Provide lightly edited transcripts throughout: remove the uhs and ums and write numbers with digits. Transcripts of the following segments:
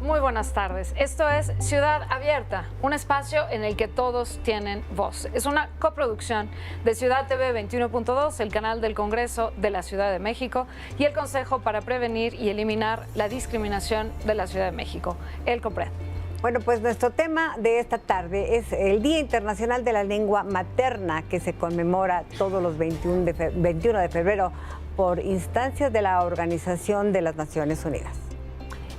Muy buenas tardes. Esto es Ciudad Abierta, un espacio en el que todos tienen voz. Es una coproducción de Ciudad TV 21.2, el canal del Congreso de la Ciudad de México y el Consejo para Prevenir y Eliminar la Discriminación de la Ciudad de México, el COPRED. Bueno, pues nuestro tema de esta tarde es el Día Internacional de la Lengua Materna, que se conmemora todos los 21 de febrero por instancias de la Organización de las Naciones Unidas.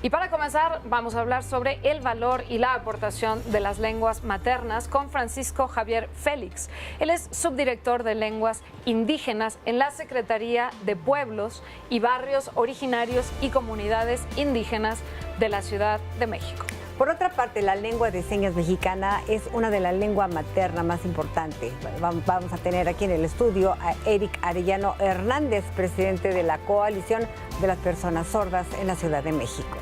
Y para comenzar, vamos a hablar sobre el valor y la aportación de las lenguas maternas con Francisco Javier Félix. Él es subdirector de lenguas indígenas en la Secretaría de Pueblos y Barrios Originarios y Comunidades Indígenas de la Ciudad de México. Por otra parte, la lengua de señas mexicana es una de las lenguas maternas más importantes. Vamos a tener aquí en el estudio a Eric Arellano Hernández, presidente de la Coalición de las Personas Sordas en la Ciudad de México.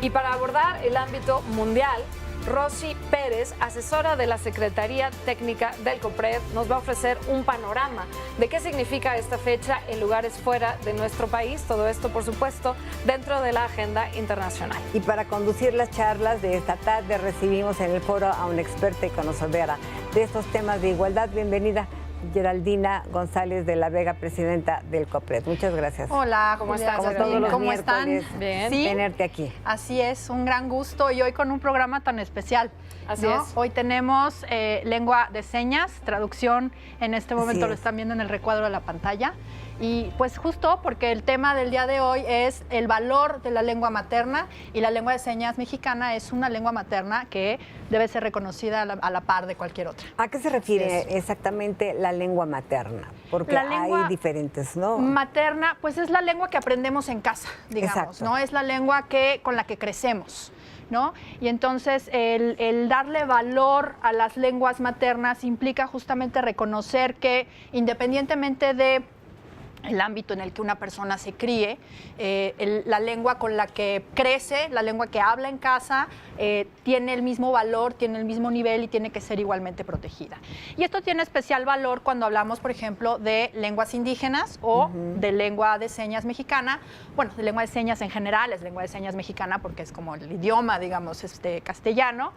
Y para abordar el ámbito mundial, Rosy Pérez, asesora de la Secretaría Técnica del COPRED, nos va a ofrecer un panorama de qué significa esta fecha en lugares fuera de nuestro país. Todo esto, por supuesto, dentro de la agenda internacional. Y para conducir las charlas de esta tarde, recibimos en el foro a una experta y conocedora de estos temas de igualdad. Bienvenida, Geraldina González de la Vega, presidenta del COPRED. Muchas gracias. Hola, ¿Cómo Julia, estás? ¿Cómo están? Bien. ¿Sí? Tenerte aquí. Así es, un gran gusto y hoy con un programa tan especial. Así ¿no? es. Hoy tenemos lengua de señas, traducción, en este momento lo están viendo en el recuadro de la pantalla. Y pues justo porque el tema del día de hoy es el valor de la lengua materna y la lengua de señas mexicana es una lengua materna que debe ser reconocida a la par de cualquier otra. ¿A qué se refiere exactamente la lengua materna? Porque La lengua hay diferentes, ¿no? Materna, pues es la lengua que aprendemos en casa, digamos, Exacto. ¿no? Es la lengua con la que crecemos, ¿no? Y entonces el darle valor a las lenguas maternas implica justamente reconocer que independientemente de el ámbito en el que una persona se críe, la lengua con la que crece, la lengua que habla en casa, tiene el mismo valor, tiene el mismo nivel y tiene que ser igualmente protegida. Y esto tiene especial valor cuando hablamos, por ejemplo, de lenguas indígenas o de lengua de señas mexicana. Bueno, de lengua de señas en general, es lengua de señas mexicana porque es como el idioma, digamos, castellano.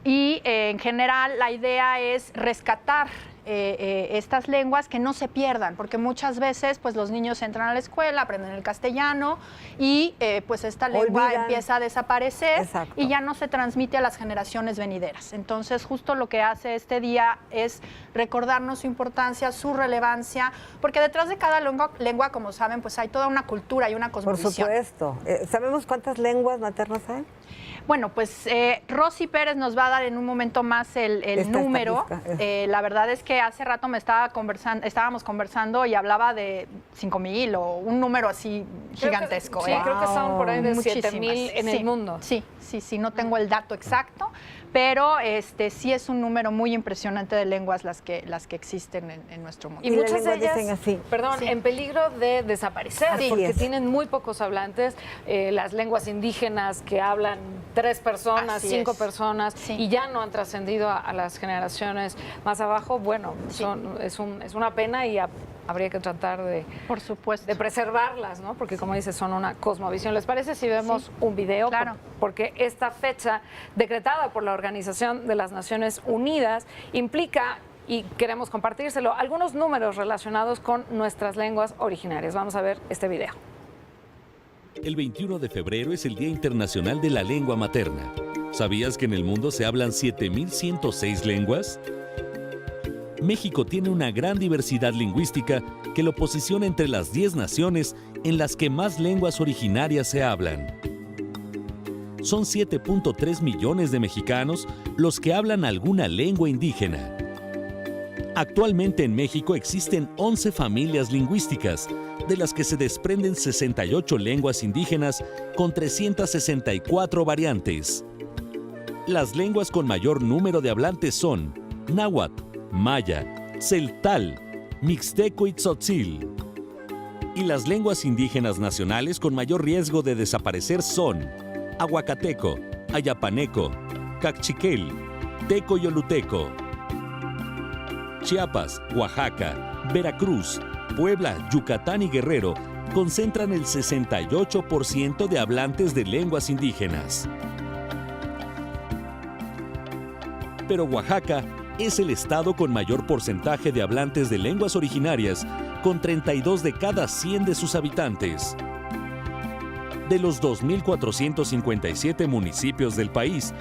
Y en general la idea es rescatar estas lenguas que no se pierdan, porque muchas veces pues los niños entran a la escuela, aprenden el castellano y pues esta lengua empieza a desaparecer. Exacto. Y ya no se transmite a las generaciones venideras. Entonces justo lo que hace este día es recordarnos su importancia, su relevancia, porque detrás de cada lengua, como saben, pues hay toda una cultura y una Por cosmovisión. supuesto. ¿Sabemos cuántas lenguas maternas hay? Bueno, pues Rosy Pérez nos va a dar en un momento más el número. La verdad es que hace rato estábamos conversando y hablaba de 5,000 o un número así gigantesco. Creo que son por ahí de Muchísimas. 7,000 en el mundo. Sí, no tengo el dato exacto, pero sí es un número muy impresionante de lenguas las que existen en nuestro mundo. Y Y la muchas de lengua de ellas, señas, sí. en peligro de desaparecer, Así porque es. tienen muy pocos hablantes. Las lenguas indígenas que hablan 3 personas, Así 5 es. personas, Sí. y ya no han trascendido a las generaciones más abajo. Bueno, Sí. es una pena y habría que tratar Por supuesto. de preservarlas, ¿no? Porque como dices, son una cosmovisión. ¿Les parece si vemos un video? Claro. Porque esta fecha decretada por la Organización de las Naciones Unidas implica, y queremos compartírselo, algunos números relacionados con nuestras lenguas originarias. Vamos a ver este video. El 21 de febrero es el Día Internacional de la Lengua Materna. ¿Sabías que en el mundo se hablan 7,106 lenguas? México tiene una gran diversidad lingüística que lo posiciona entre las 10 naciones en las que más lenguas originarias se hablan. Son 7.3 millones de mexicanos los que hablan alguna lengua indígena. Actualmente en México existen 11 familias lingüísticas, de las que se desprenden 68 lenguas indígenas con 364 variantes. Las lenguas con mayor número de hablantes son náhuatl, maya, celtal, mixteco y tzotzil. Y las lenguas indígenas nacionales con mayor riesgo de desaparecer son aguacateco, ayapaneco, cachiquel, teco y oluteco. Chiapas, Oaxaca, Veracruz, Puebla, Yucatán y Guerrero concentran el 68% de hablantes de lenguas indígenas. Pero Oaxaca es el estado con mayor porcentaje de hablantes de lenguas originarias, con 32 de cada 100 de sus habitantes. De los 2.457 municipios del país,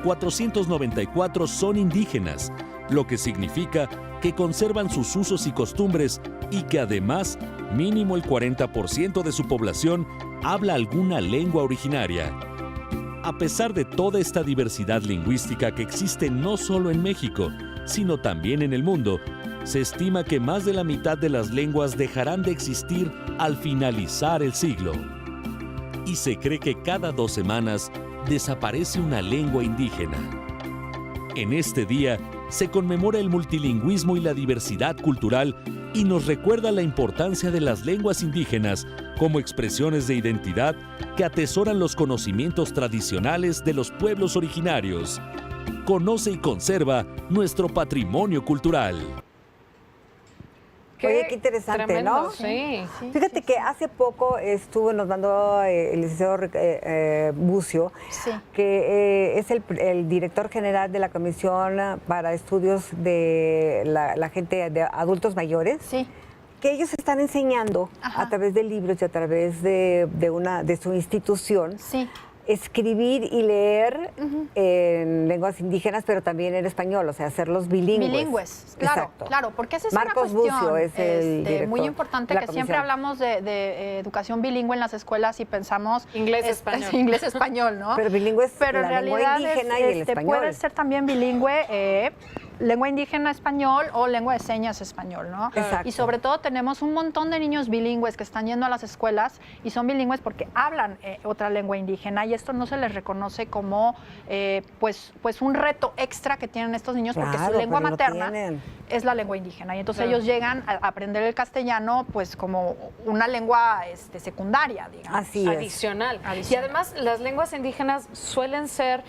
494 son indígenas, lo que significa que conservan sus usos y costumbres y que además, mínimo el 40% de su población habla alguna lengua originaria. A pesar de toda esta diversidad lingüística que existe no solo en México, sino también en el mundo, se estima que más de la mitad de las lenguas dejarán de existir al finalizar el siglo. Y se cree que cada 2 semanas desaparece una lengua indígena. En este día se conmemora el multilingüismo y la diversidad cultural y nos recuerda la importancia de las lenguas indígenas como expresiones de identidad que atesoran los conocimientos tradicionales de los pueblos originarios. Conoce y conserva nuestro patrimonio cultural. Oye, qué interesante, tremendo, ¿no? Sí. Fíjate que hace poco nos mandó el licenciado Bucio, Sí. que es el director general de la Comisión para Estudios de la gente de adultos mayores. Sí. Que ellos están enseñando Ajá. a través de libros y a través de su institución Sí. escribir y leer en lenguas indígenas, pero también en español, o sea, hacerlos bilingües. Bilingües, claro, Exacto. claro, porque esa es Marcos una cuestión Bucio es el director muy importante, de la que siempre comisión. hablamos de educación bilingüe en las escuelas y pensamos Inglés-español. Inglés-español, ¿no? Pero bilingüe es Pero en la lengua realidad indígena y el español. puede ser también bilingüe, lengua indígena español o lengua de señas español, ¿no? Exacto. Y sobre todo tenemos un montón de niños bilingües que están yendo a las escuelas y son bilingües porque hablan otra lengua indígena, y esto no se les reconoce como pues un reto extra que tienen estos niños, porque Claro, su lengua pero lo materna tienen. es la lengua indígena, y entonces Claro. ellos llegan a aprender el castellano pues como una lengua secundaria, digamos. Así es. Adicional. Y además las lenguas indígenas suelen ser,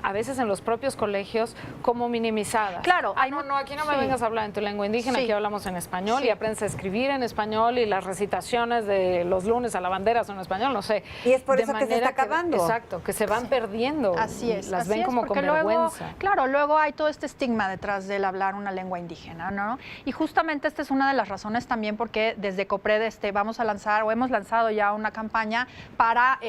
a veces en los propios colegios, como minimizadas. Claro, hay no, aquí no me sí. vengas a hablar en tu lengua indígena, Sí. aquí hablamos en español Sí. y aprendes a escribir en español y las recitaciones de los lunes a la bandera son en español, no sé. Y es por De eso que se manera está acabando. Exacto, que se van perdiendo. Así es. Las así ven es, como con porque luego, vergüenza. claro, luego hay todo este estigma detrás del hablar una lengua indígena, ¿no? Y justamente esta es una de las razones también porque desde COPRED vamos a lanzar o hemos lanzado ya una campaña para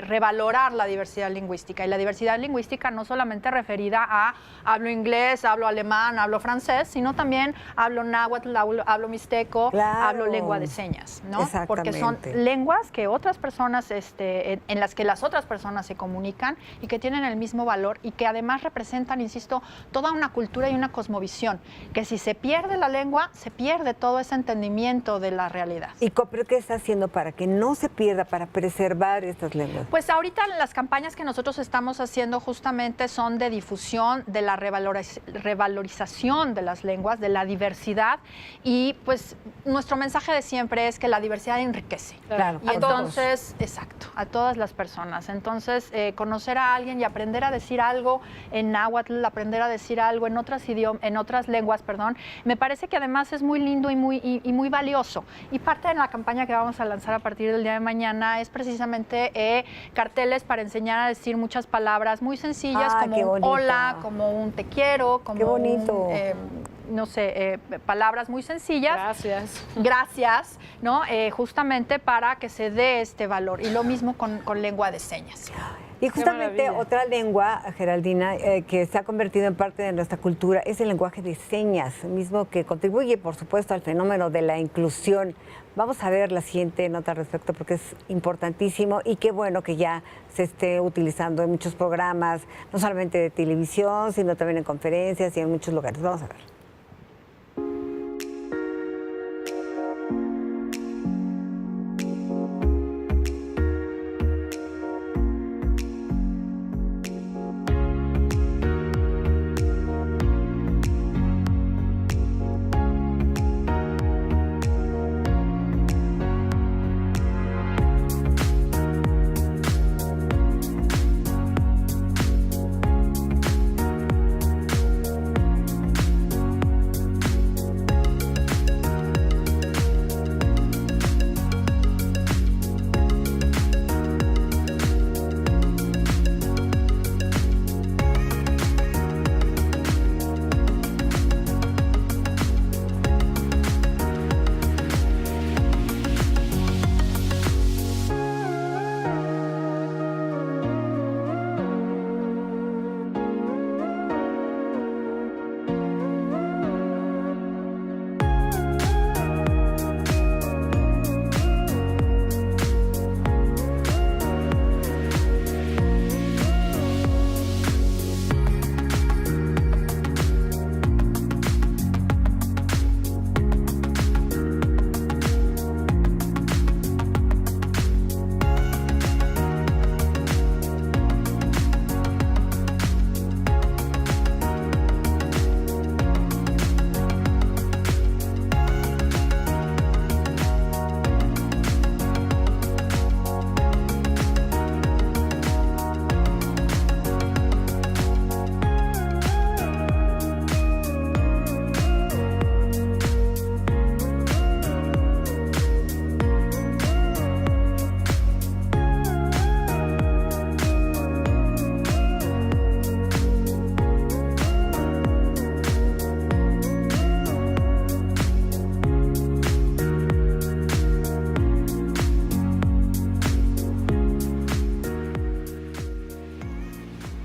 revalorar la diversidad lingüística. Y la diversidad lingüística no solamente referida a hablo inglés, hablo alemán, hablo francés, sino también hablo náhuatl, hablo mixteco, Claro. hablo lengua de señas, ¿no? Porque son Exactamente. lenguas que otras personas, en las que las otras personas se comunican y que tienen el mismo valor y que además representan, insisto, toda una cultura y una cosmovisión, que si se pierde la lengua, se pierde todo ese entendimiento de la realidad. ¿Y COPRED qué está haciendo para que no se pierda, para preservar estas lenguas? Pues ahorita las campañas que nosotros estamos haciendo justamente son de difusión, de la revalorización de las lenguas, de la diversidad, y pues nuestro mensaje de siempre es que la diversidad enriquece. Claro, Y a todos. entonces, exacto, a todas las personas. Entonces, conocer a alguien y aprender a decir algo en náhuatl, aprender a decir algo en otras lenguas, me parece que además es muy lindo y muy valioso. Y parte de la campaña que vamos a lanzar a partir del día de mañana es precisamente carteles para enseñar a decir muchas palabras muy sencillas, Ay, como qué un bonito. hola, como un te quiero, como Qué bonito. no sé, palabras muy sencillas. Gracias. Gracias, ¿no? Justamente para que se dé este valor. Y lo mismo con lengua de señas. Y justamente maravilla. otra lengua, Geraldina, que se ha convertido en parte de nuestra cultura es el lenguaje de señas, mismo que contribuye, por supuesto, al fenómeno de la inclusión. Vamos a ver la siguiente nota al respecto porque es importantísimo y qué bueno que ya se esté utilizando en muchos programas, no solamente de televisión, sino también en conferencias y en muchos lugares. Vamos a ver.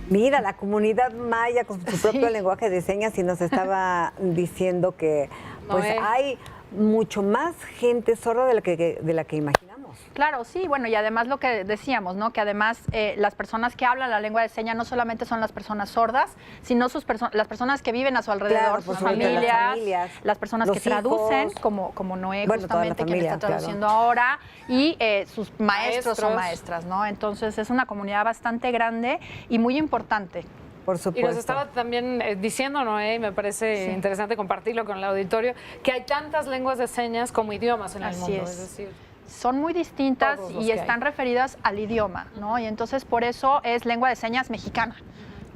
Mira, la comunidad maya con su propio lenguaje de señas y nos estaba diciendo que pues hay mucho más gente sorda de la que imaginamos. Claro, sí, bueno, y además lo que decíamos, ¿no? Que además las personas que hablan la lengua de señas no solamente son las personas sordas, sino las personas que viven a su alrededor, sus familias, las personas que traducen, como Noé, justamente, quien está traduciendo ahora, y sus maestros o maestras, ¿no? Entonces es una comunidad bastante grande y muy importante. Por supuesto. Y nos estaba también diciendo, Noé, y me parece interesante compartirlo con el auditorio, que hay tantas lenguas de señas como idiomas en el mundo. Es decir, son muy distintas y están referidas al idioma, ¿no? Y entonces por eso es lengua de señas mexicana,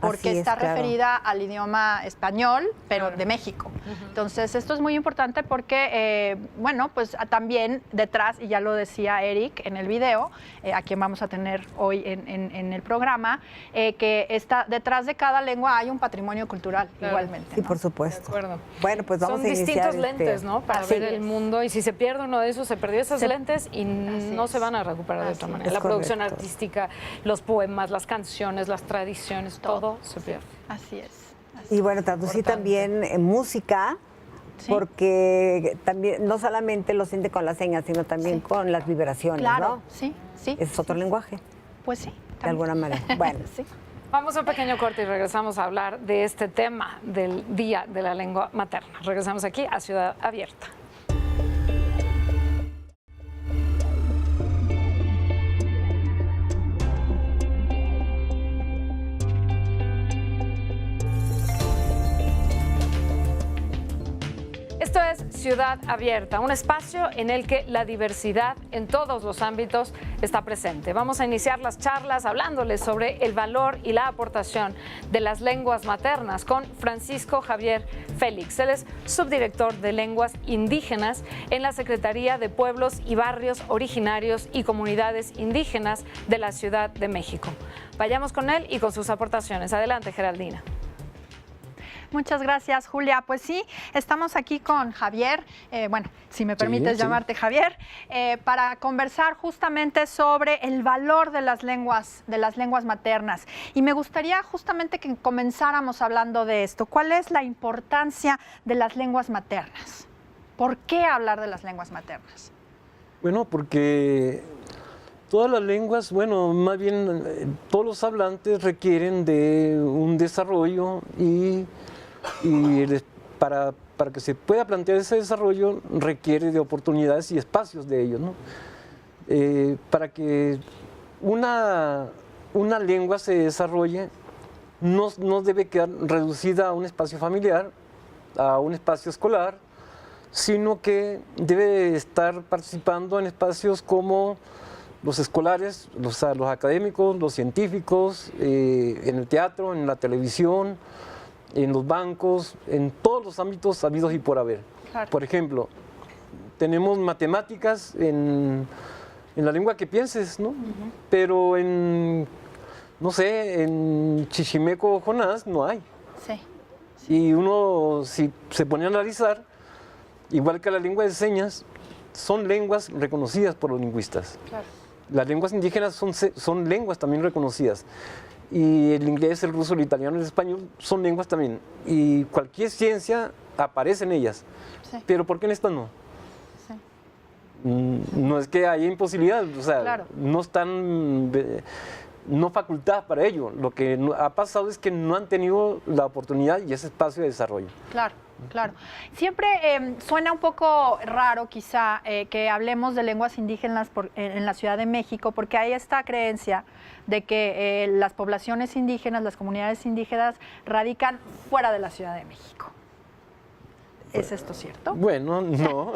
porque está referida al idioma español, pero de México. Entonces esto es muy importante porque, bueno, pues también detrás, y ya lo decía Eric en el video, a quien vamos a tener hoy en el programa, que está detrás de cada lengua hay un patrimonio cultural igualmente. Sí, ¿no? por supuesto. De acuerdo. Bueno, pues vamos Son a iniciar distintos lentes, ¿no? Para ver el mundo. Y si se pierde uno de esos, se perdió esas lentes y no se van a recuperar de otra manera. La producción artística, los poemas, las canciones, las tradiciones, todo se pierde. Así es. Y bueno, traducí también música, porque también no solamente lo siente con las señas, sino también con las vibraciones, ¿no? Sí. Es otro lenguaje. Pues sí. De alguna manera. Bueno. Vamos a un pequeño corte y regresamos a hablar de este tema del Día de la Lengua Materna. Regresamos aquí a Ciudad Abierta. Esto es Ciudad Abierta, un espacio en el que la diversidad en todos los ámbitos está presente. Vamos a iniciar las charlas hablándoles sobre el valor y la aportación de las lenguas maternas con Francisco Javier Félix. Él es subdirector de lenguas indígenas en la Secretaría de Pueblos y Barrios Originarios y Comunidades Indígenas de la Ciudad de México. Vayamos con él y con sus aportaciones. Adelante, Geraldina. Muchas gracias, Julia. Pues sí, estamos aquí con Javier, bueno, si me permites llamarte Javier, para conversar justamente sobre el valor de las lenguas maternas. Y me gustaría justamente que comenzáramos hablando de esto. ¿Cuál es la importancia de las lenguas maternas? ¿Por qué hablar de las lenguas maternas? Bueno, porque todas las lenguas, bueno, más bien todos los hablantes requieren de un desarrollo y para que se pueda plantear ese desarrollo requiere de oportunidades y espacios de ellos, ¿no? Para que una lengua se desarrolle no debe quedar reducida a un espacio familiar, a un espacio escolar, sino que debe estar participando en espacios como los escolares, los académicos, los científicos, en el teatro, en la televisión, en los bancos, en todos los ámbitos habidos y por haber. Claro. Por ejemplo, tenemos matemáticas en la lengua que pienses, ¿no? Pero no sé, en chichimeco o jonás no hay. Y uno, si se pone a analizar, igual que la lengua de señas, son lenguas reconocidas por los lingüistas. Claro. Las lenguas indígenas son lenguas también reconocidas. Y el inglés, el ruso, el italiano, el español son lenguas también. Y cualquier ciencia aparece en ellas. Pero ¿por qué en esta no? No es que haya imposibilidad, o sea, no están no facultadas para ello. Lo que ha pasado es que no han tenido la oportunidad y ese espacio de desarrollo. Claro. Claro. Siempre suena un poco raro quizá que hablemos de lenguas indígenas en la Ciudad de México, porque hay esta creencia de que las poblaciones indígenas, las comunidades indígenas radican fuera de la Ciudad de México. ¿Es esto cierto? Bueno, no.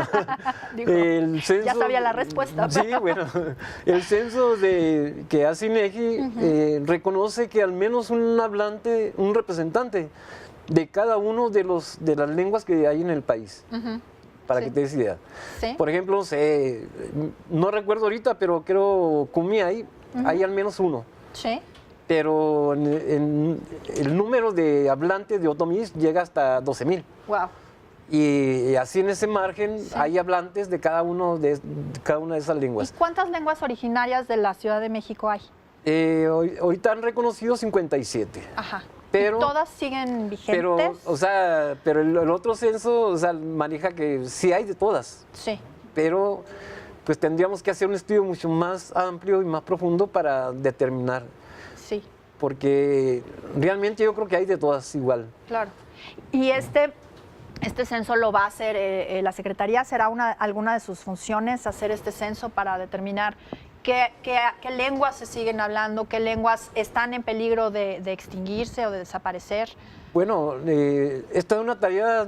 Digo, el censo, ya sabía la respuesta. Sí, bueno, el censo que hace INEGI reconoce que al menos un hablante, un representante de cada uno de las lenguas que hay en el país, para que te des idea. Por ejemplo, no recuerdo ahorita, pero creo Kumiai, hay al menos uno. Pero el número de hablantes de otomís llega hasta 12,000. Wow. Y así en ese margen hay hablantes de cada una de esas lenguas. ¿Y cuántas lenguas originarias de la Ciudad de México hay? Ahorita han reconocido 57. Ajá. Pero, ¿Y todas siguen vigentes? Pero el otro censo, o sea, maneja que sí hay de todas. Sí. Pero pues tendríamos que hacer un estudio mucho más amplio y más profundo para determinar. Sí. Porque realmente yo creo que hay de todas igual. Claro. Y este censo lo va a hacer la Secretaría, ¿será alguna de sus funciones hacer este censo para determinar qué lenguas se siguen hablando, qué lenguas están en peligro de extinguirse o de desaparecer? Bueno, esta es una tarea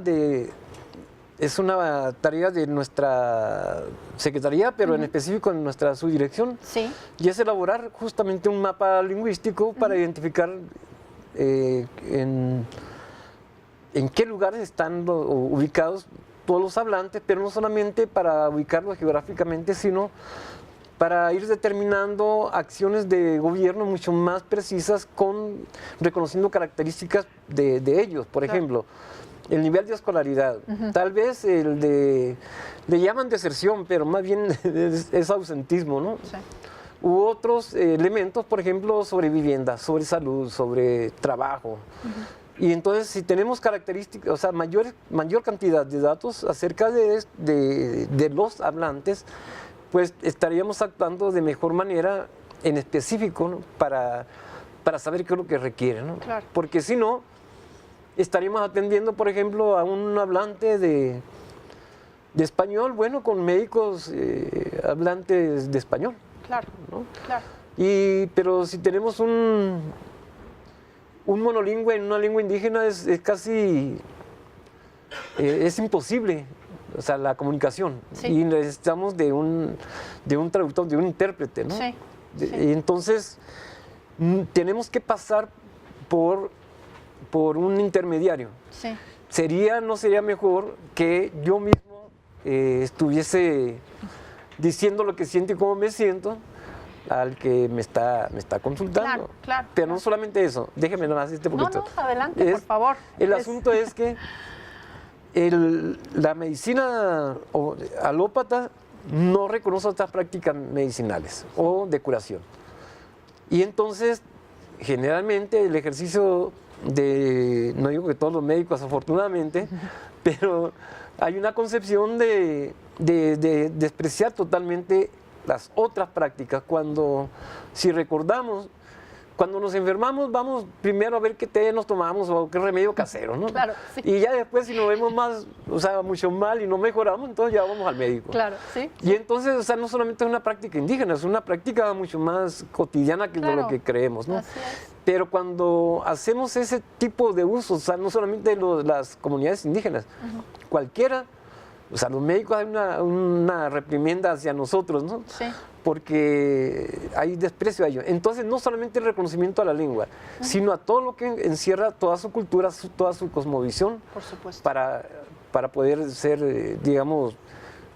de nuestra Secretaría, pero en específico en nuestra subdirección. Sí. Y es elaborar justamente un mapa lingüístico para identificar en qué lugares están ubicados todos los hablantes, pero no solamente para ubicarlos geográficamente, sino para ir determinando acciones de gobierno mucho más precisas, reconociendo características de ellos. Por ejemplo, el nivel de escolaridad. Tal vez le llaman deserción, pero más bien es ausentismo, ¿no? Sí. U otros elementos, por ejemplo, sobre vivienda, sobre salud, sobre trabajo. Y entonces, si tenemos características, o sea, mayor cantidad de datos acerca de los hablantes, pues estaríamos actuando de mejor manera en específico, ¿no? para saber qué es lo que requiere, ¿no? Claro. Porque si no, estaríamos atendiendo, por ejemplo, a un hablante de español, bueno, con médicos hablantes de español. Claro, ¿no? Claro. Pero si tenemos un monolingüe en una lengua indígena, es casi, es imposible, o sea, la comunicación. Sí. Y necesitamos de un traductor, de un intérprete, ¿no? Sí. Y entonces, tenemos que pasar por un intermediario. Sí. ¿No sería mejor que yo mismo estuviese diciendo lo que siento y cómo me siento al que me está consultando? Claro. Pero no solamente eso, déjeme nada más poquito. No, adelante, por favor. El asunto es que la medicina alópata no reconoce otras prácticas medicinales o de curación. Y entonces, generalmente, el ejercicio no digo que todos los médicos afortunadamente, pero hay una concepción de despreciar totalmente las otras prácticas. Si recordamos, cuando nos enfermamos, vamos primero a ver qué té nos tomamos o qué remedio casero, ¿no? Claro, sí. Y ya después, si nos vemos mucho mal y no mejoramos, entonces ya vamos al médico. Claro, sí. Y entonces, no solamente es una práctica indígena, es una práctica mucho más cotidiana que lo que creemos, ¿no? Así es. Pero cuando hacemos ese tipo de usos, no solamente las comunidades indígenas, cualquiera, los médicos hay una reprimenda hacia nosotros, ¿no? Sí. Porque hay desprecio a ellos. Entonces, no solamente el reconocimiento a la lengua, sino a todo lo que encierra toda su cultura, toda su cosmovisión, por supuesto, para poder ser, digamos,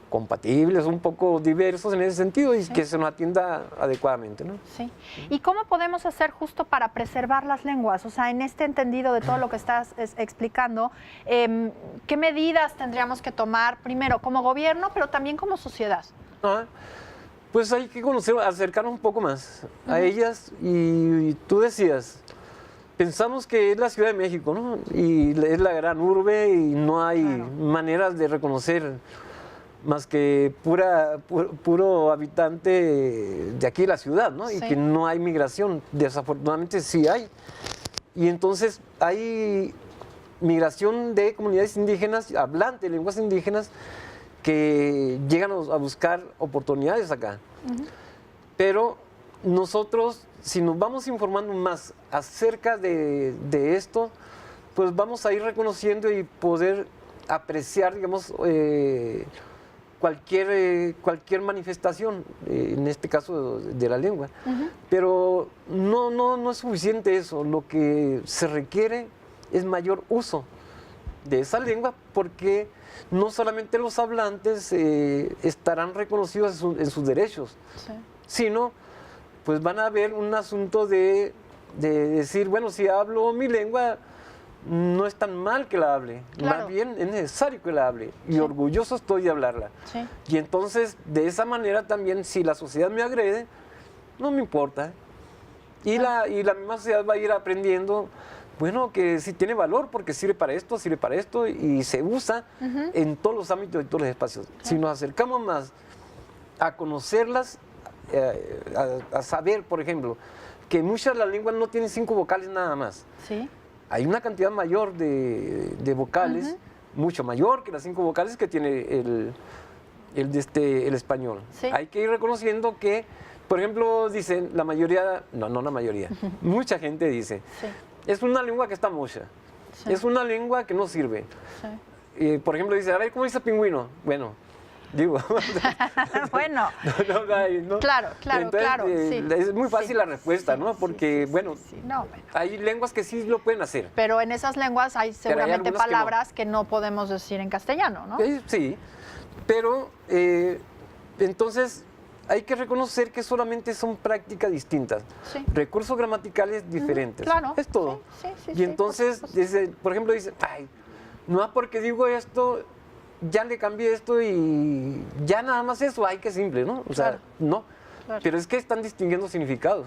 compatibles, un poco diversos en ese sentido y que se nos atienda adecuadamente, ¿no? Sí. ¿Y cómo podemos hacer justo para preservar las lenguas? O sea, en este entendido de todo lo que estás explicando, ¿qué medidas tendríamos que tomar primero como gobierno, pero también como sociedad? Pues hay que acercarnos un poco más a ellas y tú decías, pensamos que es la Ciudad de México, ¿no? Y es la gran urbe y no hay maneras de reconocer más que puro habitante de aquí de la ciudad, ¿no? Sí. Y que no hay migración. Desafortunadamente sí hay. Y entonces hay migración de comunidades indígenas, hablantes de lenguas indígenas, que llegan a buscar oportunidades acá. Pero nosotros, si nos vamos informando más acerca de esto, pues vamos a ir reconociendo y poder apreciar, digamos, cualquier manifestación, en este caso de la lengua. Pero no es suficiente eso. Lo que se requiere es mayor uso de esa lengua, porque no solamente los hablantes estarán reconocidos en sus derechos, sino pues van a haber un asunto de decir, bueno, si hablo mi lengua, no es tan mal que la hable, más bien es necesario que la hable y orgulloso estoy de hablarla. Y entonces, de esa manera también, si la sociedad me agrede, no me importa, Y la misma sociedad va a ir aprendiendo, bueno, que sí tiene valor porque sirve para esto y se usa en todos los ámbitos y todos los espacios. Si nos acercamos más a conocerlas, a saber, por ejemplo, que muchas de las lenguas no tienen 5 vocales nada más. Sí. Hay una cantidad mayor de vocales, mucho mayor que las 5 vocales que tiene el español. Sí. Hay que ir reconociendo que, por ejemplo, dicen la mayoría, no la mayoría, mucha gente dice, Sí. es una lengua que está mocha, Sí. es una lengua que no sirve. Sí. Por ejemplo, dice, a ver, ¿cómo dice pingüino? Bueno, digo, Bueno, no. claro, Entonces, sí. es muy fácil Sí, la respuesta, sí, ¿no? sí, Porque, sí, bueno, sí. No, bueno. hay lenguas que sí lo pueden hacer. Pero en esas lenguas hay seguramente algunas que no. palabras que no podemos decir en castellano, ¿no? Sí, pero entonces hay que reconocer que solamente son prácticas distintas, Sí. recursos gramaticales diferentes. Claro. Es todo. Sí, sí, sí, Y sí, entonces, por supuesto. por ejemplo, dice, ay, no es porque digo esto, ya le cambié esto y ya nada más eso, ay, qué simple, ¿no? O sea, Claro. no. Claro. Pero es que están distinguiendo significados.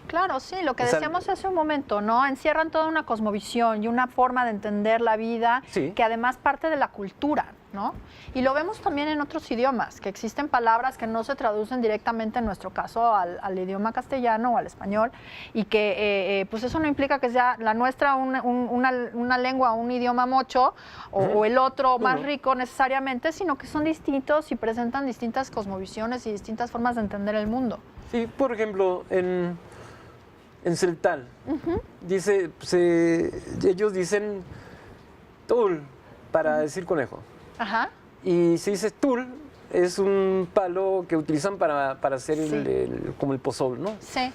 Claro, sí, lo que O sea, decíamos hace un momento, ¿no? Encierran toda una cosmovisión y una forma de entender la vida Sí. que además parte de la cultura, ¿no? Y lo vemos también en otros idiomas, que existen palabras que no se traducen directamente, en nuestro caso, al idioma castellano o al español, y que pues eso no implica que sea la nuestra una lengua, un idioma mocho, o el otro más rico necesariamente, sino que son distintos y presentan distintas cosmovisiones y distintas formas de entender el mundo. Sí, por ejemplo, en celtal, dice, ellos dicen tul para decir conejo. Ajá. Y si dices tul, es un palo que utilizan para hacer Sí. como el pozol, ¿no? Sí.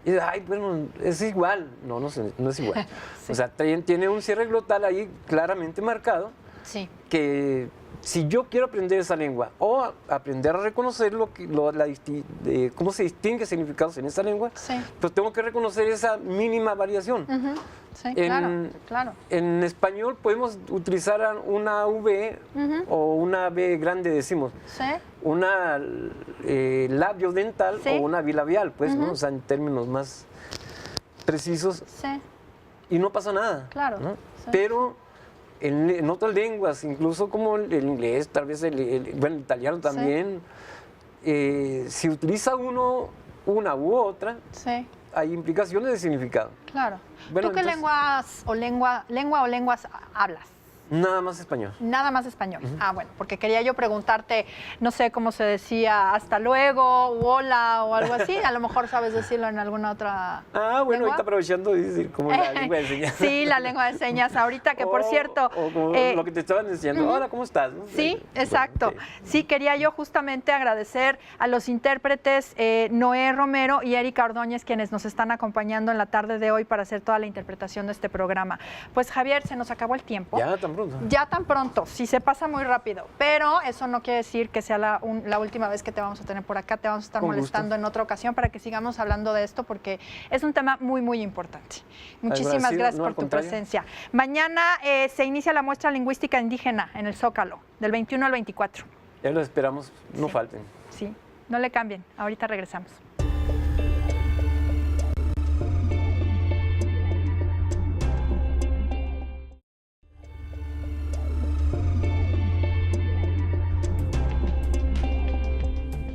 Y ay, bueno, es igual. No es igual. Sí. O sea, tiene un cierre glotal ahí claramente marcado Sí. que si yo quiero aprender esa lengua o aprender a reconocer cómo se distingue significados en esa lengua, Sí. pues tengo que reconocer esa mínima variación. Ujú. Sí, En- claro. En español podemos utilizar una V o una B grande, decimos, Sí, una labio dental Sí. o una bilabial, pues, ¿no? O sea, en términos más precisos, sí, y no pasa nada. Claro, ¿no? sí. Pero en otras lenguas, incluso como el inglés, tal vez el italiano también, si utiliza una u otra, sí, hay implicaciones de significado. claro. Bueno, ¿Tú qué entonces- lenguas hablas? Nada más español. Nada más español. Ah, bueno, porque quería yo preguntarte, no sé cómo se decía hasta luego, u hola, o algo así. A lo mejor sabes decirlo en alguna otra Ah, bueno, lengua. ahorita aprovechando decir como la lengua de señas. Sí, la lengua de señas. Ahorita que, por cierto... O como lo que te estaban enseñando. Hola, ¿cómo estás? ¿no? Sí, Bueno, exacto. ok. Sí, quería yo justamente agradecer a los intérpretes Noé Romero y Erika Ordóñez, quienes nos están acompañando en la tarde de hoy para hacer toda la interpretación de este programa. Pues Javier, se nos acabó el tiempo. Ya tan pronto. Ya tan pronto, sí se pasa muy rápido, pero eso no quiere decir que sea la última vez que te vamos a tener por acá, te vamos a estar Con gusto. molestando en otra ocasión para que sigamos hablando de esto porque es un tema muy, muy importante. Muchísimas Agradecido, gracias no, por al tu contrario. presencia. Mañana se inicia la muestra lingüística indígena en el Zócalo, del 21 al 24. Ya los esperamos, no Sí. falten. Sí, no le cambien, ahorita regresamos.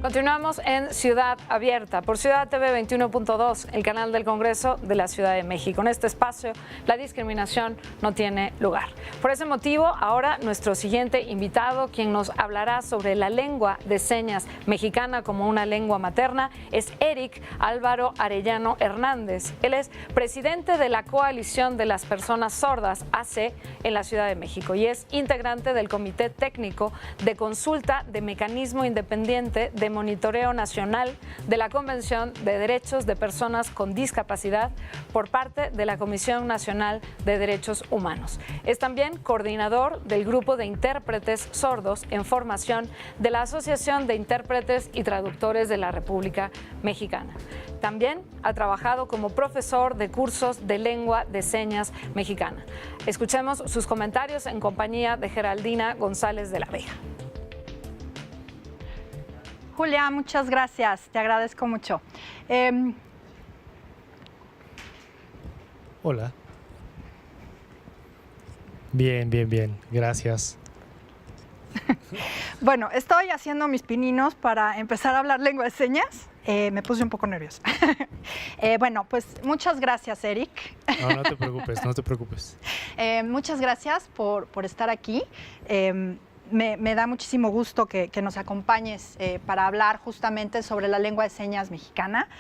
Continuamos en Ciudad Abierta por Ciudad TV 21.2, el canal del Congreso de la Ciudad de México. En este espacio, la discriminación no tiene lugar. Por ese motivo, ahora nuestro siguiente invitado, quien nos hablará sobre la lengua de señas mexicana como una lengua materna, es Eric Álvaro Arellano Hernández. Él es presidente de la Coalición de las Personas Sordas, AC, en la Ciudad de México, y es integrante del Comité Técnico de Consulta de Mecanismo Independiente de Monitoreo Nacional de la Convención de Derechos de Personas con Discapacidad por parte de la Comisión Nacional de Derechos Humanos. Es también coordinador del Grupo de Intérpretes Sordos en Formación de la Asociación de Intérpretes y Traductores de la República Mexicana. También ha trabajado como profesor de cursos de lengua de señas mexicana. Escuchemos sus comentarios en compañía de Geraldina González de la Vega. Julia, muchas gracias, te agradezco mucho. Hola. Bien, bien, bien. Gracias. Bueno, estoy haciendo mis pininos para empezar a hablar lengua de señas. Me puse un poco nerviosa. Bueno, pues muchas gracias, Eric. No, no te preocupes, no te preocupes. Muchas gracias por estar aquí. Me da muchísimo gusto que nos acompañes para hablar justamente sobre la lengua de señas mexicana,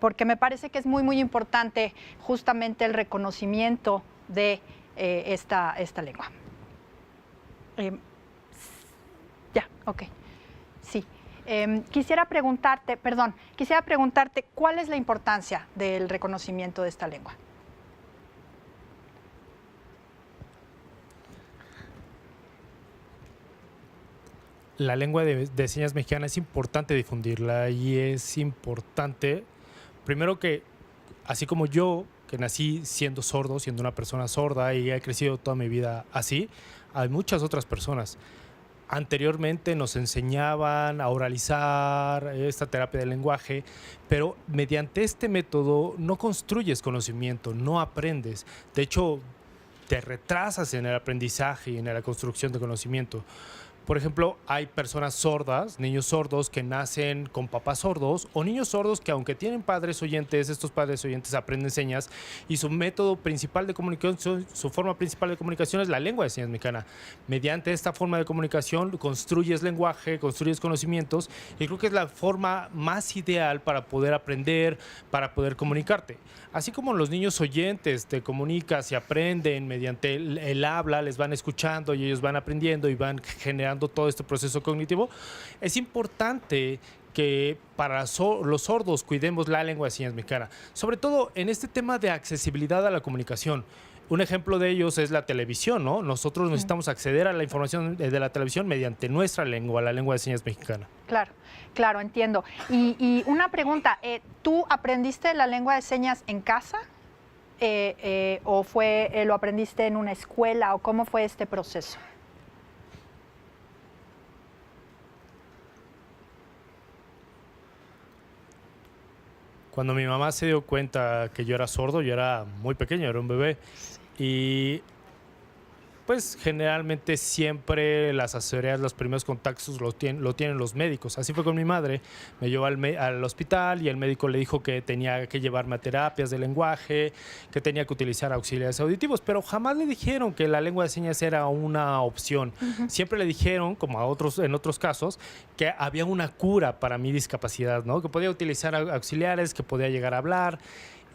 porque me parece que es muy, muy importante justamente el reconocimiento de esta lengua. Ya, ok. Sí. Quisiera preguntarte, ¿cuál es la importancia del reconocimiento de esta lengua? La lengua de señas mexicana es importante difundirla y es importante, primero que, así como yo, que nací siendo sordo, siendo una persona sorda y he crecido toda mi vida así, hay muchas otras personas. Anteriormente nos enseñaban a oralizar esta terapia del lenguaje, pero mediante este método no construyes conocimiento, no aprendes. De hecho, te retrasas en el aprendizaje y en la construcción de conocimiento. Por ejemplo, hay personas sordas, niños sordos que nacen con papás sordos o niños sordos que aunque tienen padres oyentes, estos padres oyentes aprenden señas y su método principal de comunicación, su forma principal de comunicación es la lengua de señas mexicana. Mediante esta forma de comunicación construyes lenguaje, construyes conocimientos y creo que es la forma más ideal para poder aprender, para poder comunicarte. Así como los niños oyentes te comunicas y aprenden mediante el habla, les van escuchando y ellos van aprendiendo y van generando todo este proceso cognitivo, es importante que para los sordos cuidemos la lengua de señas mexicana, sobre todo en este tema de accesibilidad a la comunicación. Un ejemplo de ellos es la televisión, ¿no? Nosotros necesitamos acceder a la información de la televisión mediante nuestra lengua, la lengua de señas mexicana. Claro, claro, entiendo. Y una pregunta, ¿tú aprendiste la lengua de señas en casa? ¿O lo aprendiste en una escuela? ¿O cómo fue este proceso? Cuando mi mamá se dio cuenta que yo era sordo, yo era muy pequeño, era un bebé. Y pues generalmente siempre las asesorías, los primeros contactos lo tienen los médicos. Así fue con mi madre. Me llevó al hospital y el médico le dijo que tenía que llevarme a terapias de lenguaje, que tenía que utilizar auxiliares auditivos, pero jamás le dijeron que la lengua de señas era una opción. Siempre le dijeron, como en otros casos, que había una cura para mi discapacidad, ¿no? Que podía utilizar auxiliares, que podía llegar a hablar.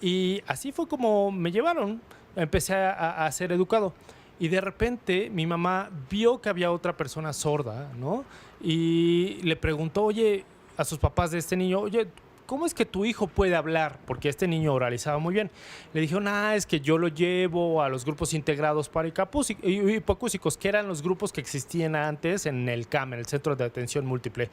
Y así fue como me llevaron. Empecé a ser educado. Y de repente mi mamá vio que había otra persona sorda, ¿no? Y le preguntó, oye, a sus papás de este niño, oye, ¿cómo es que tu hijo puede hablar? Porque este niño oralizaba muy bien. Le dijeron, es que yo lo llevo a los grupos integrados para hipoacúsicos, que eran los grupos que existían antes en el CAM, en el Centro de Atención Múltiple.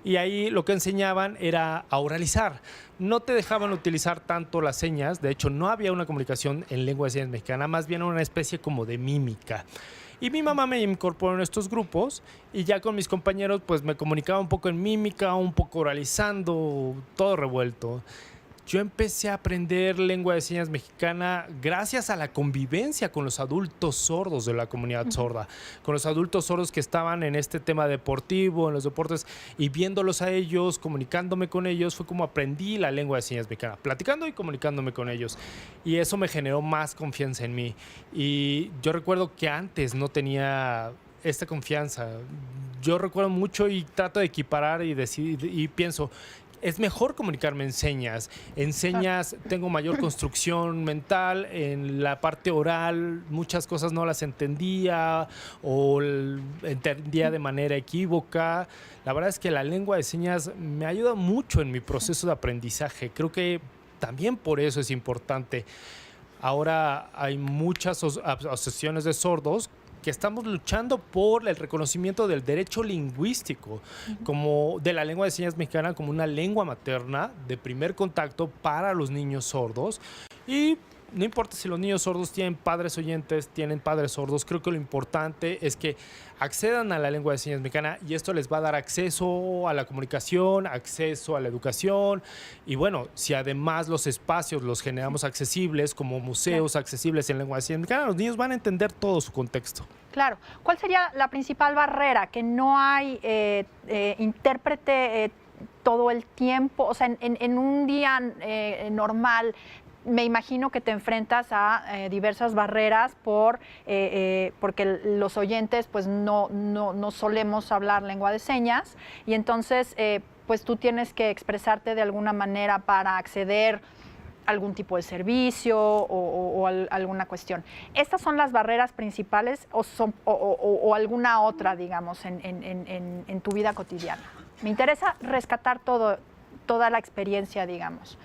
Y ahí lo que enseñaban era a oralizar. No te dejaban utilizar tanto las señas, de hecho no había una comunicación en lengua de señas mexicana, más bien una especie como de mímica. Y mi mamá me incorporó en estos grupos y ya con mis compañeros pues me comunicaba un poco en mímica, un poco oralizando, todo revuelto. Yo empecé a aprender lengua de señas mexicana gracias a la convivencia con los adultos sordos de la comunidad sorda, con los adultos sordos que estaban en este tema deportivo, en los deportes, y viéndolos a ellos, comunicándome con ellos, fue como aprendí la lengua de señas mexicana, platicando y comunicándome con ellos. Y eso me generó más confianza en mí. Y yo recuerdo que antes no tenía esta confianza. Yo recuerdo mucho y trato de equiparar y pienso, es mejor comunicarme en señas. En señas tengo mayor construcción mental, en la parte oral muchas cosas no las entendía o entendía de manera equívoca. La verdad es que la lengua de señas me ayuda mucho en mi proceso de aprendizaje. Creo que también por eso es importante. Ahora hay muchas asociaciones de sordos que estamos luchando por el reconocimiento del derecho lingüístico, como de la lengua de señas mexicana como una lengua materna de primer contacto para los niños sordos. Y no importa si los niños sordos tienen padres oyentes, tienen padres sordos, creo que lo importante es que accedan a la lengua de señas mexicana y esto les va a dar acceso a la comunicación, acceso a la educación y bueno, si además los espacios los generamos accesibles como museos accesibles en lengua de señas mexicana, los niños van a entender todo su contexto. Claro. ¿Cuál sería la principal barrera? Que no hay intérprete todo el tiempo, o sea, en un día normal. Me imagino que te enfrentas a diversas barreras porque los oyentes pues no solemos hablar lengua de señas y entonces pues tú tienes que expresarte de alguna manera para acceder a algún tipo de servicio o alguna cuestión. ¿Estas son las barreras principales o alguna otra, digamos, en tu vida cotidiana? Me interesa rescatar toda la experiencia, digamos.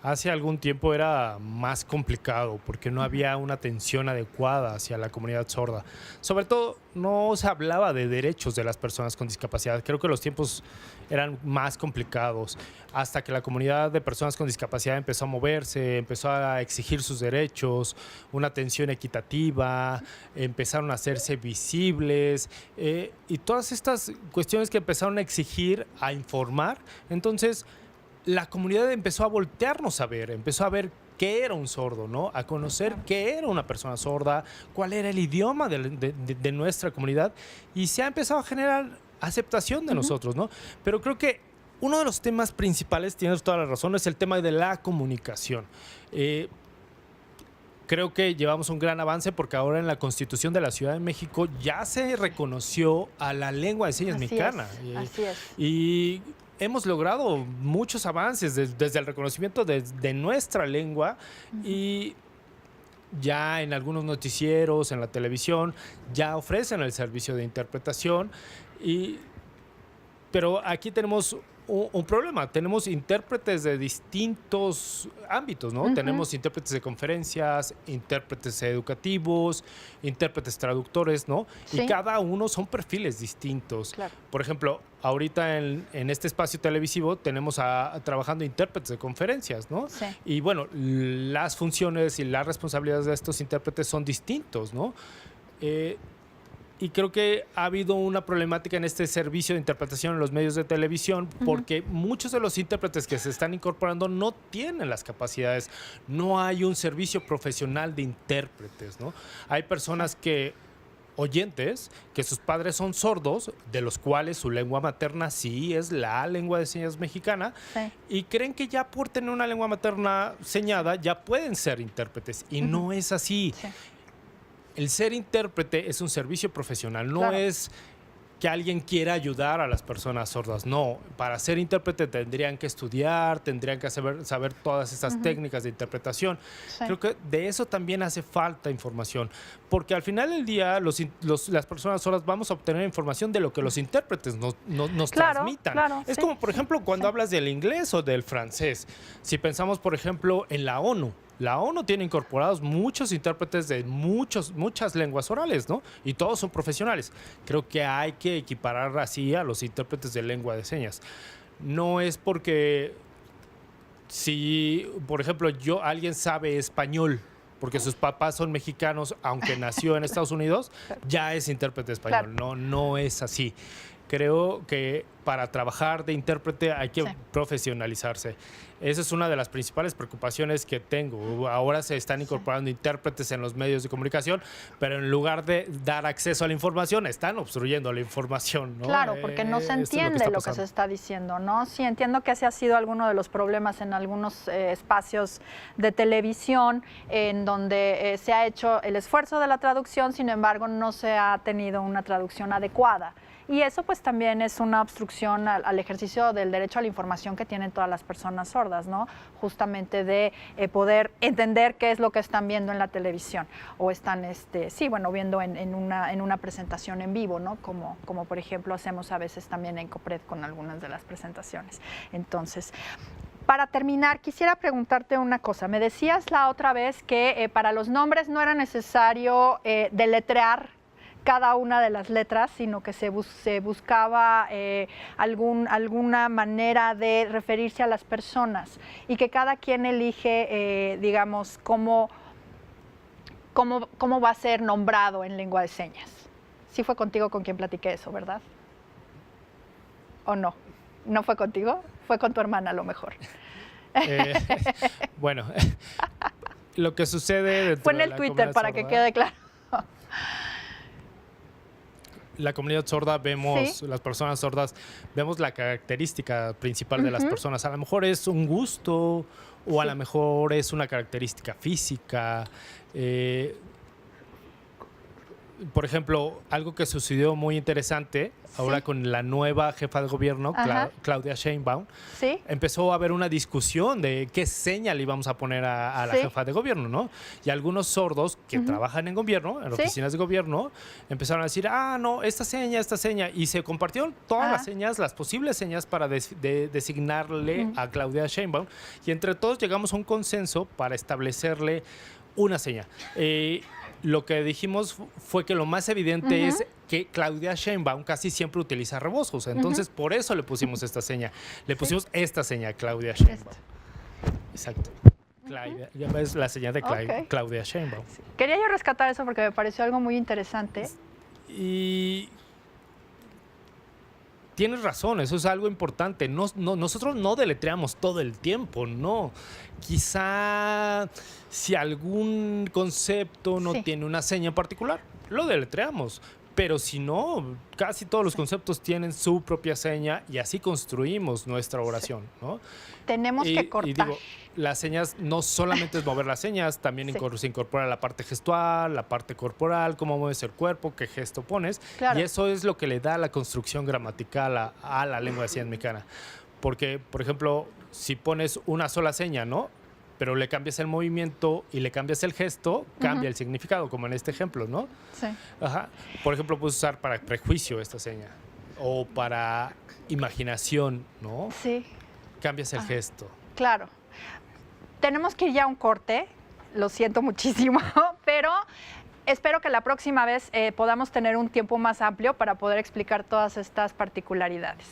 Hace algún tiempo era más complicado porque no había una atención adecuada hacia la comunidad sorda. Sobre todo, no se hablaba de derechos de las personas con discapacidad. Creo que los tiempos eran más complicados hasta que la comunidad de personas con discapacidad empezó a moverse, empezó a exigir sus derechos, una atención equitativa, empezaron a hacerse visibles y todas estas cuestiones que empezaron a exigir, a informar. Entonces, la comunidad empezó a voltearnos a ver, empezó a ver qué era un sordo, ¿no? A conocer qué era una persona sorda, cuál era el idioma de nuestra comunidad y se ha empezado a generar aceptación de nosotros, ¿no? Pero creo que uno de los temas principales, tienes toda la razón, es el tema de la comunicación. Creo que llevamos un gran avance porque ahora en la Constitución de la Ciudad de México ya se reconoció a la lengua de señas mexicana. Así es. Y hemos logrado muchos avances desde el reconocimiento de nuestra lengua y ya en algunos noticieros, en la televisión, ya ofrecen el servicio de interpretación. Pero aquí tenemos un problema. Tenemos intérpretes de distintos ámbitos, ¿no? Tenemos intérpretes de conferencias, intérpretes educativos, intérpretes traductores, ¿no? Sí. Y cada uno son perfiles distintos. Claro. Por ejemplo, ahorita en este espacio televisivo tenemos trabajando intérpretes de conferencias, ¿no? Sí. Y bueno, las funciones y las responsabilidades de estos intérpretes son distintos, ¿no? Y creo que ha habido una problemática en este servicio de interpretación en los medios de televisión porque muchos de los intérpretes que se están incorporando no tienen las capacidades. No hay un servicio profesional de intérpretes, ¿no? Hay personas oyentes, que sus padres son sordos, de los cuales su lengua materna sí es la lengua de señas mexicana, y creen que ya por tener una lengua materna señada ya pueden ser intérpretes, y no es así. Sí. El ser intérprete es un servicio profesional, no es que alguien quiera ayudar a las personas sordas. No, para ser intérprete tendrían que estudiar, tendrían que saber todas esas técnicas de interpretación. Sí. Creo que de eso también hace falta información, porque al final del día las personas sordas vamos a obtener información de lo que los intérpretes nos transmitan. Claro, es como, por ejemplo, cuando hablas del inglés o del francés. Si pensamos, por ejemplo, en la ONU. La ONU tiene incorporados muchos intérpretes de muchas lenguas orales, ¿no? Y todos son profesionales. Creo que hay que equiparar así a los intérpretes de lengua de señas. No es porque si, por ejemplo, alguien sabe español porque sus papás son mexicanos, aunque nació en Estados Unidos, ya es intérprete español. Claro. No es así. Creo que para trabajar de intérprete hay que profesionalizarse. Esa es una de las principales preocupaciones que tengo. Ahora se están incorporando intérpretes en los medios de comunicación, pero en lugar de dar acceso a la información, están obstruyendo la información, ¿no? Claro, porque no se entiende lo que se está diciendo, ¿no? Sí, entiendo que ese ha sido alguno de los problemas en algunos espacios de televisión en donde se ha hecho el esfuerzo de la traducción, sin embargo, no se ha tenido una traducción adecuada. Y eso pues también es una obstrucción al ejercicio del derecho a la información que tienen todas las personas sordas, ¿no? Justamente de poder entender qué es lo que están viendo en la televisión o están, viendo en una presentación en vivo, ¿no? Como por ejemplo hacemos a veces también en COPRED con algunas de las presentaciones. Entonces, para terminar, quisiera preguntarte una cosa. Me decías la otra vez que para los nombres no era necesario deletrear cada una de las letras, sino que se buscaba alguna manera de referirse a las personas y que cada quien elige, digamos, cómo va a ser nombrado en lengua de señas. Sí fue contigo con quien platiqué eso, ¿verdad? ¿O no? ¿No fue contigo? Fue con tu hermana a lo mejor. Bueno, lo que sucede... Fue en el Twitter para que quede claro. La comunidad sorda vemos, ¿Sí? las personas sordas, vemos la característica principal de las personas. A lo mejor es un gusto o a lo mejor es una característica física. Por ejemplo, algo que sucedió muy interesante ahora con la nueva jefa de gobierno, Claudia Sheinbaum, ¿Sí? empezó a haber una discusión de qué seña le íbamos a poner a la jefa de gobierno, ¿no? Y algunos sordos que trabajan en gobierno, en oficinas de gobierno, empezaron a decir, no, esta seña, y se compartieron todas las señas, las posibles señas para designarle a Claudia Sheinbaum, y entre todos llegamos a un consenso para establecerle una seña. Lo que dijimos fue que lo más evidente es que Claudia Sheinbaum casi siempre utiliza rebozos. Entonces, por eso le pusimos esta seña. Le pusimos esta seña, Claudia Sheinbaum. Exacto. Ya ves la señal de Claudia Sheinbaum. Sí. Quería yo rescatar eso porque me pareció algo muy interesante. Y tienes razón, eso es algo importante. Nosotros no deletreamos todo el tiempo, no. Quizá si algún concepto no tiene una seña en particular, lo deletreamos. Pero si no, casi todos los conceptos tienen su propia seña y así construimos nuestra oración, ¿no? Tenemos que cortar. Y digo, las señas no solamente es mover las señas, también se incorpora la parte gestual, la parte corporal, cómo mueves el cuerpo, qué gesto pones. Claro. Y eso es lo que le da la construcción gramatical a la lengua de señas mexicana. Porque, por ejemplo, si pones una sola seña, ¿no? Pero le cambias el movimiento y le cambias el gesto, cambia el significado, como en este ejemplo, ¿no? Sí. Por ejemplo, puedes usar para prejuicio esta seña o para imaginación, ¿no? Sí. Cambias el gesto. Claro. Tenemos que ir ya a un corte, lo siento muchísimo, pero espero que la próxima vez podamos tener un tiempo más amplio para poder explicar todas estas particularidades.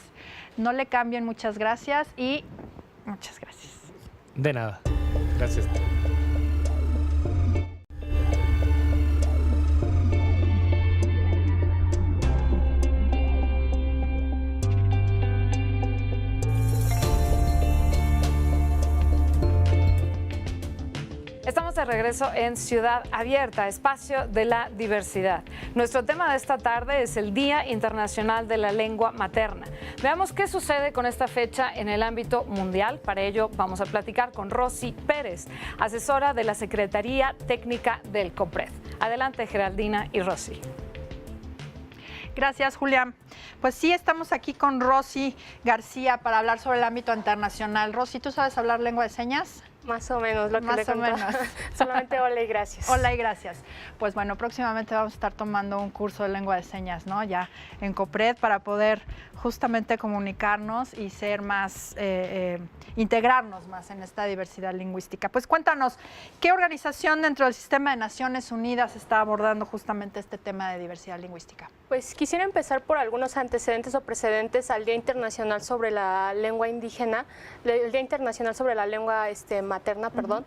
No le cambien, muchas gracias y muchas gracias. De nada. Gracias. Estamos de regreso en Ciudad Abierta, espacio de la diversidad. Nuestro tema de esta tarde es el Día Internacional de la Lengua Materna. Veamos qué sucede con esta fecha en el ámbito mundial. Para ello vamos a platicar con Rosy Pérez, asesora de la Secretaría Técnica del COPRED. Adelante, Geraldina y Rosy. Gracias, Julián. Pues sí, estamos aquí con Rosy García para hablar sobre el ámbito internacional. Rosy, ¿tú sabes hablar lengua de señas? Más o menos, lo que le contaba. Más o menos. Solamente hola y gracias. Hola y gracias. Pues bueno, próximamente vamos a estar tomando un curso de lengua de señas, ¿no? Ya en COPRED para poder justamente comunicarnos y ser más, integrarnos más en esta diversidad lingüística. Pues cuéntanos, ¿qué organización dentro del Sistema de Naciones Unidas está abordando justamente este tema de diversidad lingüística? Pues quisiera empezar por algunos antecedentes o precedentes al Día Internacional sobre la Lengua Indígena, el Día Internacional sobre la Lengua Materna, perdón,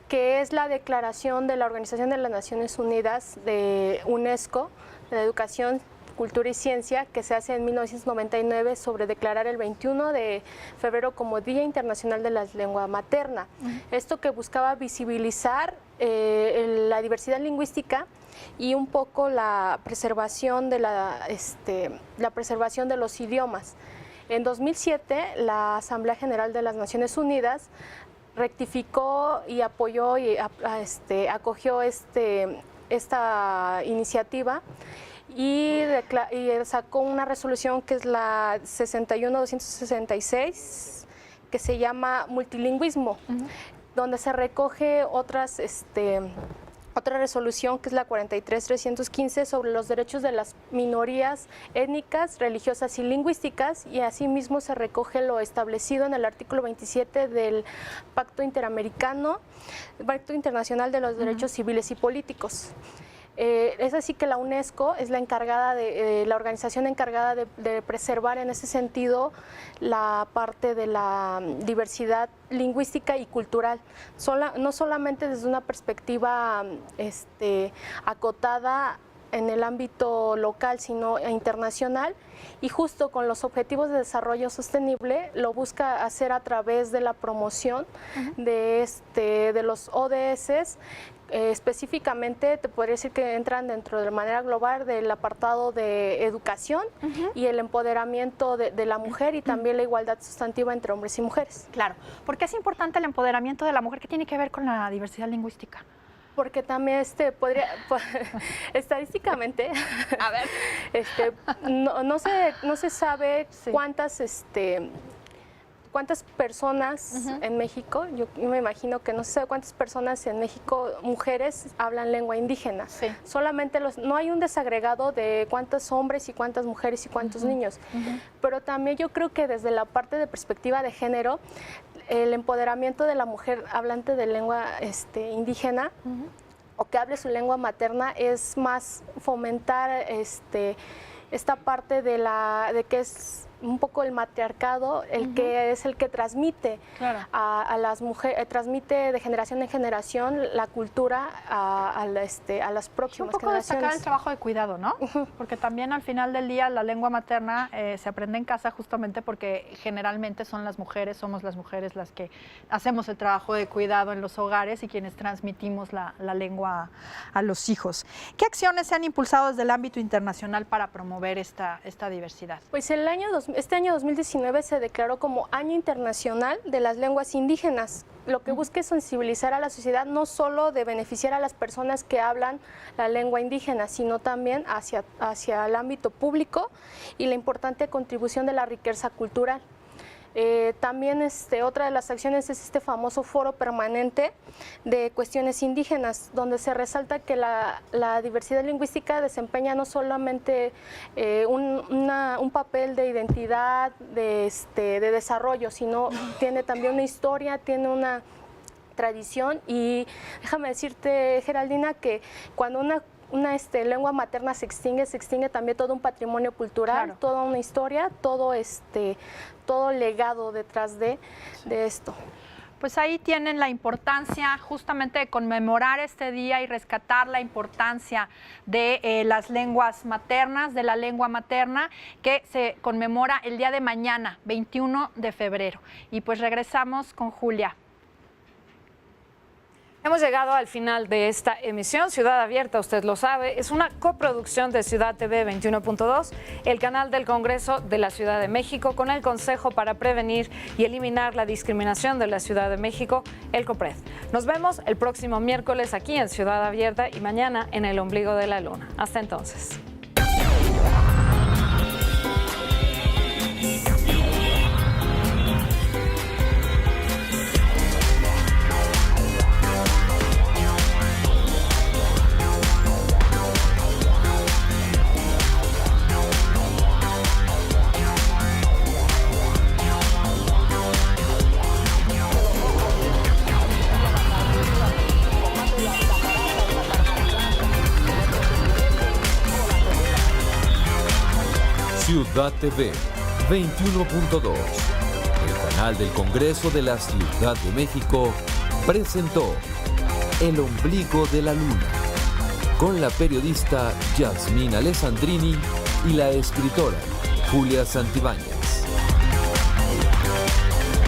que es la declaración de la Organización de las Naciones Unidas de UNESCO, de Educación, Cultura y Ciencia, que se hace en 1999 sobre declarar el 21 de febrero como Día Internacional de la Lengua Materna. Esto que buscaba visibilizar la diversidad lingüística y un poco la preservación de la preservación de los idiomas. En 2007, la Asamblea General de las Naciones Unidas rectificó y apoyó y acogió esta iniciativa y sacó una resolución que es la 61-266, que se llama multilingüismo, donde se recoge otra resolución que es la 43-315 sobre los derechos de las minorías étnicas, religiosas y lingüísticas, y asimismo se recoge lo establecido en el artículo 27 del Pacto Internacional de los Derechos Civiles y Políticos. Es así que la UNESCO es la encargada la organización encargada de preservar en ese sentido la parte de la diversidad lingüística y cultural, no solamente desde una perspectiva acotada en el ámbito local, sino internacional, y justo con los Objetivos de Desarrollo Sostenible lo busca hacer a través de la promoción de los ODS. Específicamente te podría decir que entran dentro de manera global del apartado de educación y el empoderamiento de la mujer y también la igualdad sustantiva entre hombres y mujeres. Claro, ¿por qué es importante el empoderamiento de la mujer? ¿Qué tiene que ver con la diversidad lingüística? Porque también estadísticamente A ver. no se sabe cuántas personas en México, yo me imagino que no se sabe cuántas personas en México, mujeres, hablan lengua indígena. Sí. Solamente no hay un desagregado de cuántos hombres y cuántas mujeres y cuántos niños. Pero también yo creo que desde la parte de perspectiva de género, el empoderamiento de la mujer hablante de lengua indígena o que hable su lengua materna es más fomentar esta parte de que es un poco el matriarcado, que es el que transmite a las mujeres, transmite de generación en generación la cultura a las próximas generaciones. Un poco destacar el trabajo de cuidado, ¿no? Porque también al final del día la lengua materna se aprende en casa justamente porque generalmente somos las mujeres las que hacemos el trabajo de cuidado en los hogares y quienes transmitimos la lengua a los hijos. ¿Qué acciones se han impulsado desde el ámbito internacional para promover esta diversidad? Pues este año 2019 se declaró como Año Internacional de las Lenguas Indígenas. Lo que busca es sensibilizar a la sociedad, no solo de beneficiar a las personas que hablan la lengua indígena, sino también hacia el ámbito público y la importante contribución de la riqueza cultural. También otra de las acciones es este famoso foro permanente de cuestiones indígenas, donde se resalta que la diversidad lingüística desempeña no solamente un papel de identidad, de desarrollo, sino tiene también una historia, tiene una tradición. Y déjame decirte, Geraldina, que cuando una lengua materna se extingue también todo un patrimonio cultural, toda una historia, todo legado detrás de esto. Pues ahí tienen la importancia justamente de conmemorar este día y rescatar la importancia de las lenguas maternas, de la lengua materna, que se conmemora el día de mañana, 21 de febrero. Y pues regresamos con Julia. Hemos llegado al final de esta emisión. Ciudad Abierta, usted lo sabe, es una coproducción de Ciudad TV 21.2, el canal del Congreso de la Ciudad de México, con el Consejo para Prevenir y Eliminar la Discriminación de la Ciudad de México, el COPRED. Nos vemos el próximo miércoles aquí en Ciudad Abierta y mañana en El Ombligo de la Luna. Hasta entonces. Ciudad TV 21.2, el canal del Congreso de la Ciudad de México, presentó El Ombligo de la Luna, con la periodista Yasmín Alessandrini y la escritora Julia Santibáñez.